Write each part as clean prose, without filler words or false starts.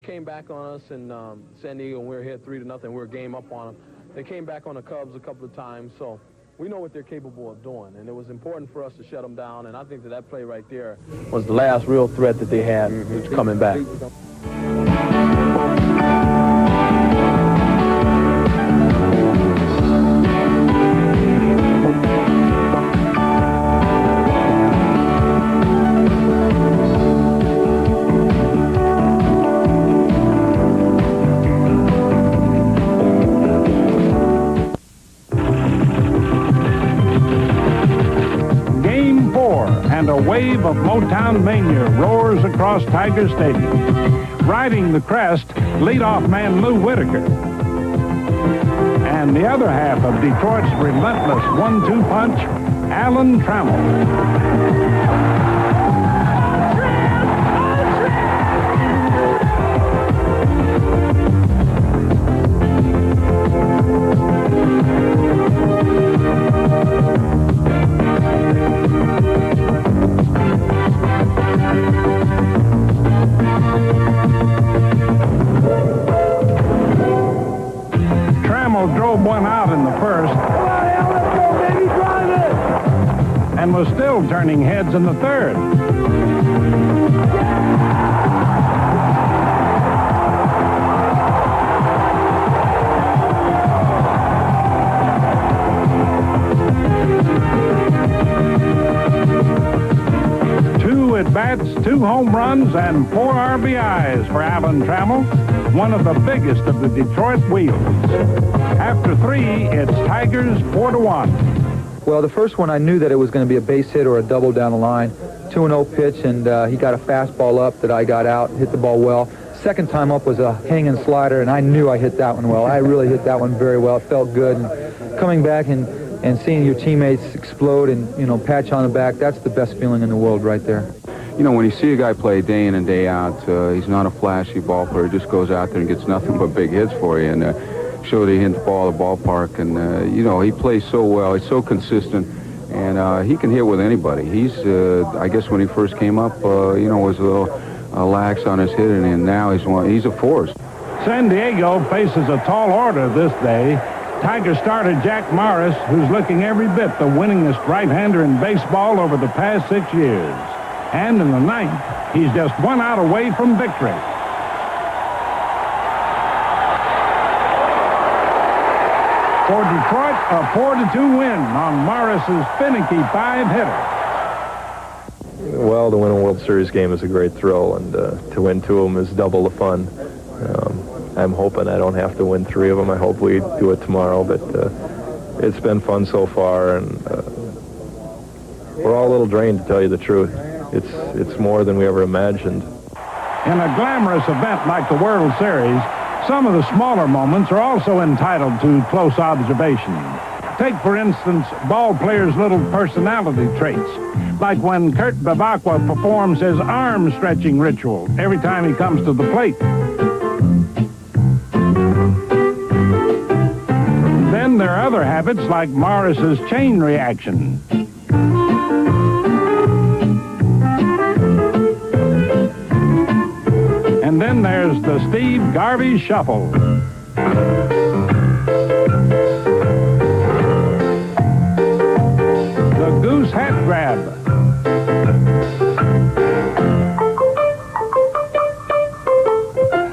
came back on us in San Diego, and we were ahead 3-0. We were game up on them. They came back on the Cubs a couple of times, so we know what they're capable of doing, and it was important for us to shut them down, and I think that play right there was the last real threat that they had coming back. And a wave of Motown mania roars across Tiger Stadium. Riding the crest, leadoff man Lou Whitaker. And the other half of Detroit's relentless 1-2 punch, Alan Trammell. Drove one out in the first and was still turning heads in the third. Two at-bats, 2 home runs, and 4 RBIs for Alan Trammell, one of the biggest of the Detroit wheels. After 3, it's Tigers 4-1. Well, the first one I knew that it was going to be a base hit or a double down the line. 2-0 pitch, and he got a fastball up that I got out, hit the ball well. Second time up was a hanging slider, and I knew I hit that one well. I really hit that one very well. It felt good. And coming back and seeing your teammates explode and, you know, pat you on the back, that's the best feeling in the world right there. You know, when you see a guy play day in and day out, he's not a flashy ball player. He just goes out there and gets nothing but big hits for you. And showed he hit the ball at the ballpark, and you know, he plays so well. He's so consistent, and he can hit with anybody. He's, I guess, when he first came up, you know, was a little lax on his hitting, and now he's a force. San Diego faces a tall order this day. Tiger starter Jack Morris, who's looking every bit the winningest right-hander in baseball over the past 6 years. And in the ninth, he's just 1 out away from victory. For Detroit, a 4-2 win on Morris's finicky 5-hitter. Well, to win a World Series game is a great thrill, and to win 2 of them is double the fun. I'm hoping I don't have to win 3 of them. I hope we do it tomorrow, but it's been fun so far, and we're all a little drained, to tell you the truth. It's more than we ever imagined. In a glamorous event like the World Series, some of the smaller moments are also entitled to close observation. Take, for instance, ball players' little personality traits, like when Kurt Bevacqua performs his arm-stretching ritual every time he comes to the plate. Then there are other habits like Morris's chain reaction. And then there's the Steve Garvey shuffle. The goose hat grab.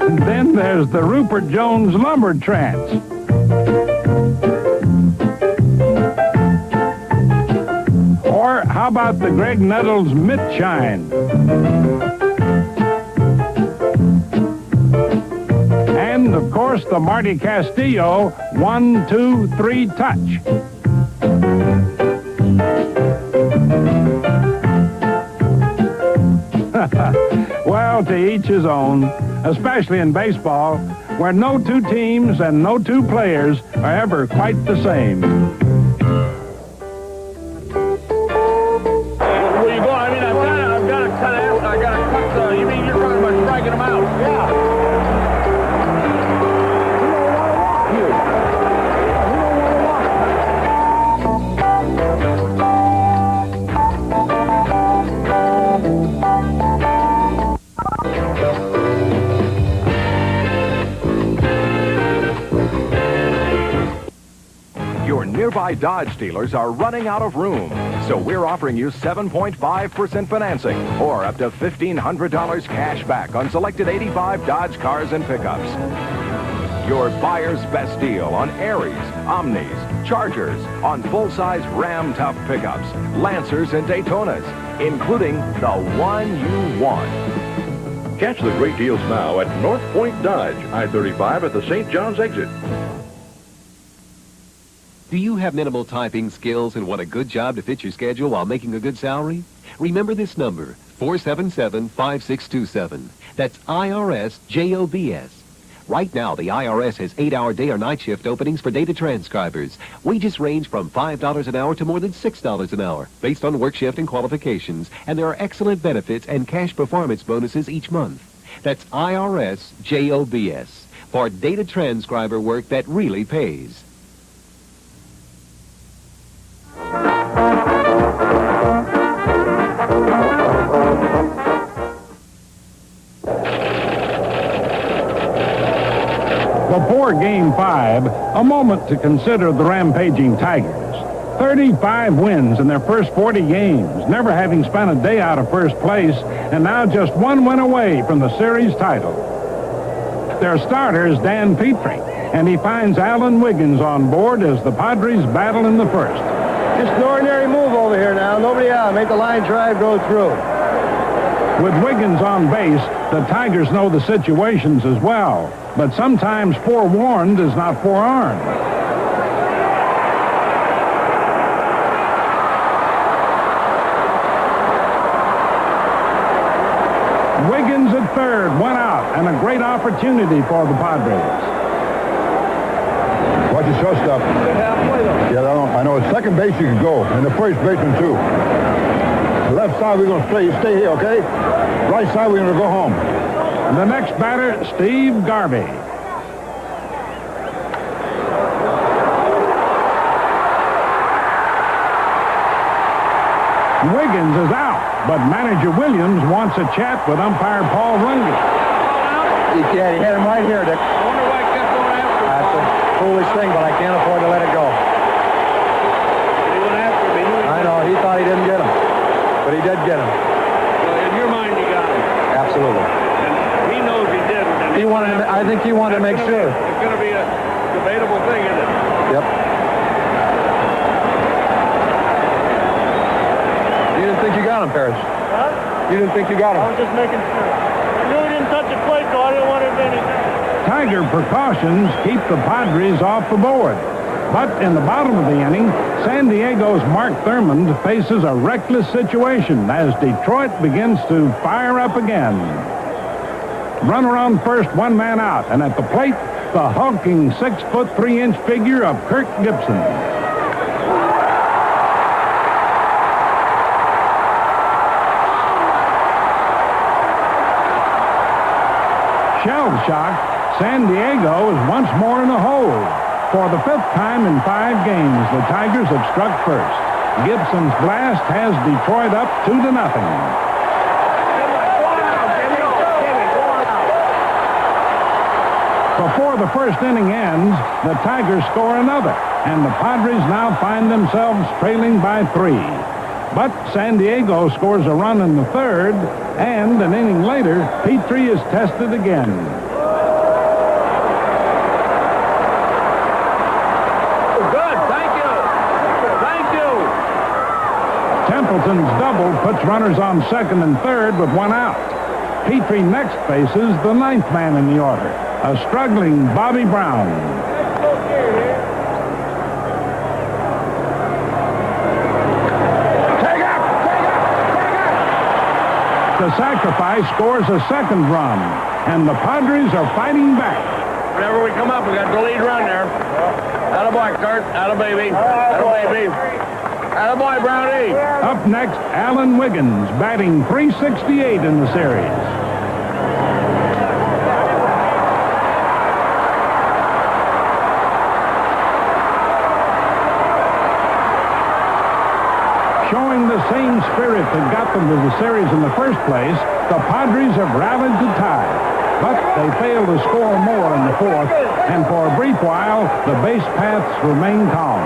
And then there's the Rupert Jones lumber trance. Or how about the Greg Nettles mitt shine? And, of course, the Marty Castillo 1, 2, 3 touch. Well, to each his own, especially in baseball, where no 2 teams and no 2 players are ever quite the same. Where you going? I mean, I've got to cut out. I got to cut. You mean you're talking about striking them out? Yeah. nearby Dodge dealers are running out of room. So we're offering you 7.5% financing or up to $1,500 cash back on selected 85 Dodge cars and pickups. Your buyer's best deal on Aries, Omnis, Chargers, on full-size Ram Tough pickups, Lancers, and Daytonas, including the one you want. Catch the great deals now at North Point Dodge, I-35 at the St. John's exit. Do you have minimal typing skills and want a good job to fit your schedule while making a good salary? Remember this number, 477-5627. That's IRS JOBS. Right now, the IRS has 8-hour day or night shift openings for data transcribers. Wages range from $5 an hour to more than $6 an hour, based on work shift and qualifications, and there are excellent benefits and cash performance bonuses each month. That's IRS JOBS, for data transcriber work that really pays. Before Game 5, a moment to consider the rampaging Tigers. 35 wins in their first 40 games, never having spent a day out of first place, and now just one win away from the series title. Their starter is Dan Petrie, and he finds Alan Wiggins on board as the Padres battle in the first. Just an ordinary move over here now. Nobody out. Make the line drive go through. With Wiggins on base, the Tigers know the situations as well. But sometimes forewarned is not forearmed. Wiggins at third, one out, and a great opportunity for the Padres. Watch your shortstop. Yeah, I know. At second base you can go, and the first baseman too. The left side we're going to stay here, okay? Right side we're going to go home. The next batter, Steve Garvey. Wiggins is out, but manager Williams wants a chat with umpire Paul Runge. He had him right here, Dick. I wonder why he kept going after him. That's a foolish thing, but I can't afford to let it go. He went after him. He knew I know, he thought he didn't get him, but he did get him. Well, in your mind, he got him. Absolutely. And he knows he didn't. And I think he wanted to make sure. It's going to be a debatable thing, isn't it? Yep. You didn't think you got him, Parrish? Huh? You didn't think you got him? I was just making sure. I knew he didn't touch the plate, so I didn't want to do anything. Tiger precautions keep the Padres off the board. But in the bottom of the inning, San Diego's Mark Thurmond faces a reckless situation as Detroit begins to fire up again. Runner on first, one man out, and at the plate, the hulking 6' 3" figure of Kirk Gibson. Shell-shocked, San Diego is once more in a hole. For the 5th time in 5 games, the Tigers have struck first. Gibson's blast has Detroit up 2-0. Before the first inning ends, the Tigers score another, and the Padres now find themselves trailing by 3. But San Diego scores a run in the third, and an inning later, Petrie is tested again. Good, thank you. Thank you. Templeton's double puts runners on second and third with one out. Petrie next faces the 9th man in the order, a struggling Bobby Brown. The sacrifice scores a second run, and the Padres are fighting back. Whenever we come up, we got the lead run there. Attaboy, Kurt. Attababy. Attababy. Attaboy, Brownie. Up next, Alan Wiggins, batting .368 in the series. Showing the same spirit that got them to the series in the first place, the Padres have rallied to tie. But they fail to score more in the fourth, and for a brief while, the base paths remain calm.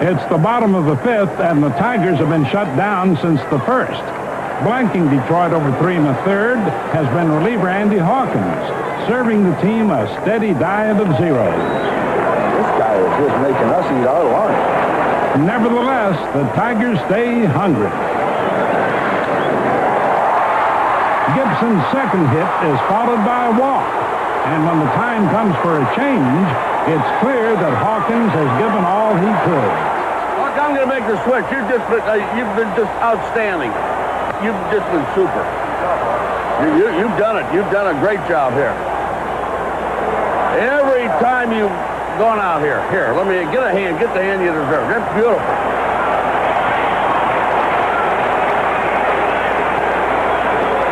It's the bottom of the fifth, and the Tigers have been shut down since the first. Blanking Detroit over 3 1/3 has been reliever Andy Hawkins, serving the team a steady diet of zeros. This guy is just making us eat our lunch. Nevertheless, the Tigers stay hungry. Gibson's second hit is followed by a walk. And when the time comes for a change, it's clear that Hawkins has given all he could. Look, I'm going to make the switch. You've been just outstanding. You've just been super. You've done it. You've done a great job here. Every time you've gone out here. Here, let me get a hand. Get the hand you deserve. That's beautiful.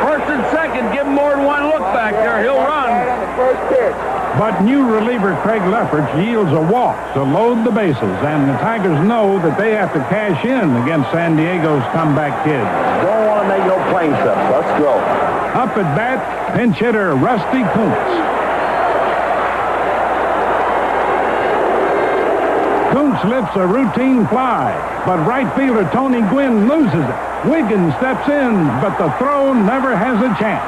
First and second, give him more than one look back there. He'll run. On the first pitch. But new reliever Craig Lefferts yields a walk to load the bases, and the Tigers know that they have to cash in against San Diego's comeback kids. Don't want to make no plane trips. Let's go. Up at bat, pinch hitter Rusty Kuntz. Kuntz lifts a routine fly, but right fielder Tony Gwynn loses it. Wiggins steps in, but the throw never has a chance.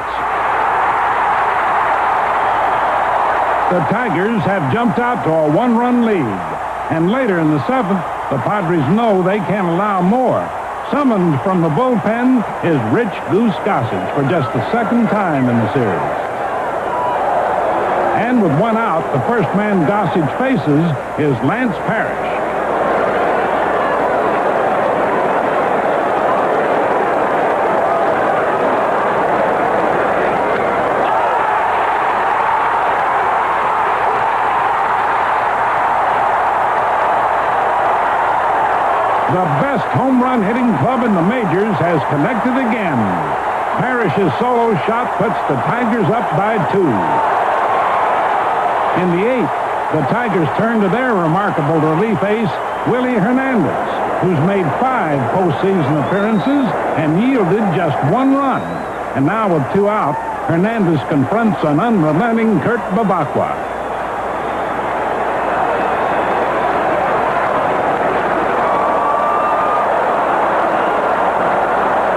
The Tigers have jumped out to a 1-run lead. And later in the seventh, the Padres know they can't allow more. Summoned from the bullpen is Rich Goose Gossage for just the second time in the series. And with one out, the first man Gossage faces is Lance Parrish. The best home run hitting club in the majors has connected again. Parrish's solo shot puts the Tigers up by 2. In the 8th, the Tigers turn to their remarkable relief ace, Willie Hernandez, who's made 5 postseason appearances and yielded just 1 run. And now with 2 out, Hernandez confronts an unrelenting Kurt Babakwa.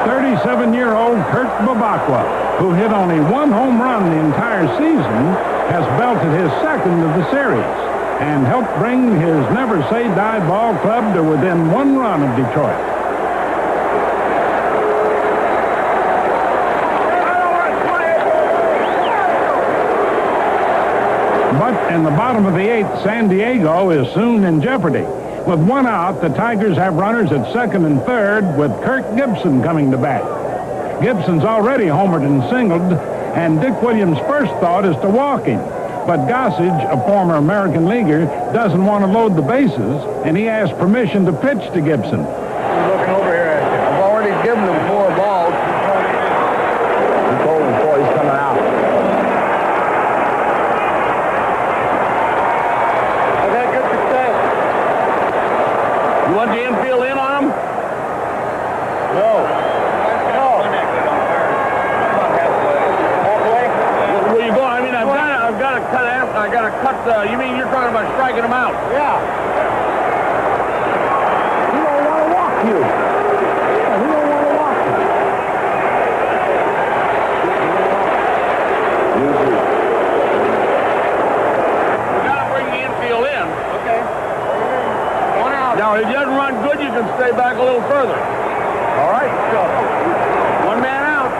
37-year-old Kurt Babakwa, who hit only 1 home run the entire season, has belted his second of the series and helped bring his Never Say Die ball club to within 1 run of Detroit. But in the bottom of the 8th, San Diego is soon in jeopardy. With 1 out, the Tigers have runners at second and third, with Kirk Gibson coming to bat. Gibson's already homered and singled, and Dick Williams' first thought is to walk him. But Gossage, a former American leaguer, doesn't want to load the bases, and he asks permission to pitch to Gibson. I'm looking over here at you. I've already given him 4 balls. He told him before he's coming out. I've had good success. You want the infield in on him? No. Where you going? I mean, I've got to cut out. I got to cut the. You mean you're talking about striking him out? Yeah. He don't want to walk you. Yeah, he don't want to walk you. We got to bring the infield in. Okay. 1 out. Now, if he doesn't run good, you can stay back a little further. All right. Go. 1 man out.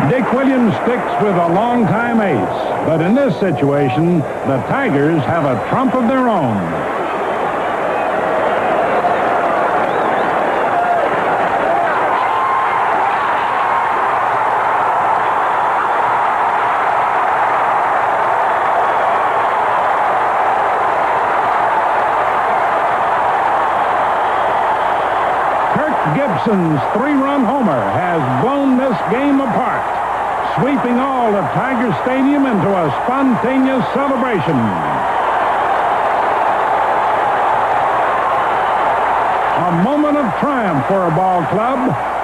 Dick Williams sticks with a longtime ace, but in this situation, the Tigers have a trump of their own. Gibson's 3-run homer has blown this game apart, sweeping all of Tiger Stadium into a spontaneous celebration. A moment of triumph for a ball club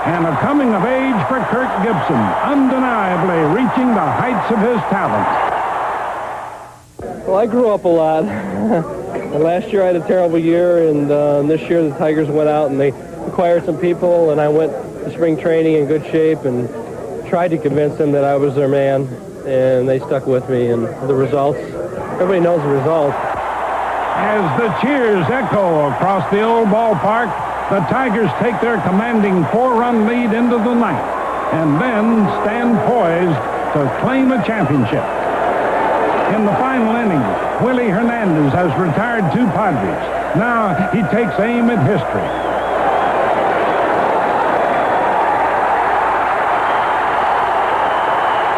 and a coming of age for Kirk Gibson, undeniably reaching the heights of his talent. Well, I grew up a lot. Last year I had a terrible year, and this year the Tigers went out and they acquired some people, and I went to spring training in good shape and tried to convince them that I was their man, and they stuck with me, and the results, everybody knows the results. As the cheers echo across the old ballpark, the Tigers take their commanding 4-run lead into the ninth and then stand poised to claim a championship. In the final inning, Willie Hernandez has retired 2 Padres. Now he takes aim at history.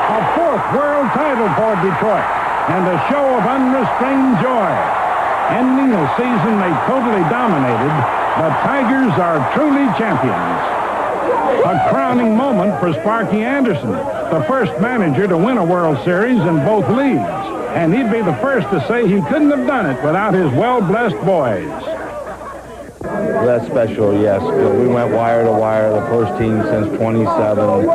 A 4th world title for Detroit and a show of unrestrained joy. Ending a season they totally dominated, the Tigers are truly champions. A crowning moment for Sparky Anderson, the first manager to win a World Series in both leagues. And he'd be the first to say he couldn't have done it without his well-blessed boys. That's special, yes. We went wire to wire, the first team since 27.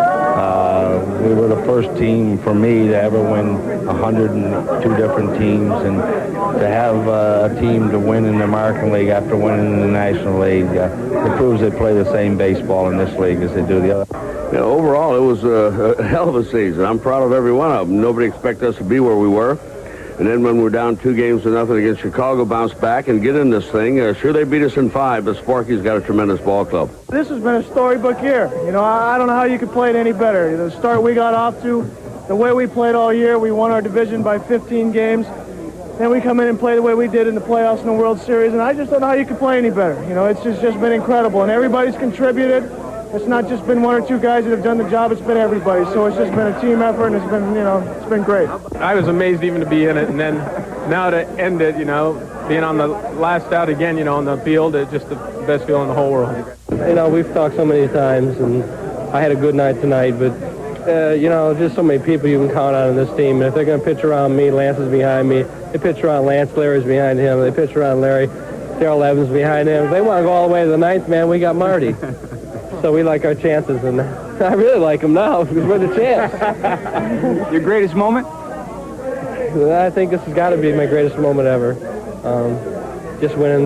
We were the first team, for me, to ever win 102 different teams, and to have a team to win in the American League after winning in the National League, it proves they play the same baseball in this league as they do the other. Yeah, overall, it was a hell of a season. I'm proud of every one of them. Nobody expected us to be where we were. And then when we're down 2-0 against Chicago, bounce back and get in this thing. Sure, they beat us in 5, but Sparky's got a tremendous ball club. This has been a storybook year. You know, I don't know how you could play it any better. The start we got off to, the way we played all year, we won our division by 15 games. Then we come in and play the way we did in the playoffs and the World Series, and I just don't know how you could play any better. You know, it's just been incredible, and everybody's contributed. It's not just been 1 or 2 guys that have done the job, it's been everybody. So it's just been a team effort, and it's been, you know, it's been great. I was amazed even to be in it, and then now to end it, you know, being on the last out again, you know, on the field, it's just the best feeling in the whole world. You know, we've talked so many times, and I had a good night tonight, but, you know, just so many people you can count on in this team. And if they're going to pitch around me, Lance is behind me. They pitch around Lance, Larry's behind him. They pitch around Larry, Darrell Evans behind him. If they want to go all the way to the ninth, man, we got Marty. So we like our chances, and I really like them now because we're the champs. Your greatest moment? I think this has got to be my greatest moment ever. Just winning.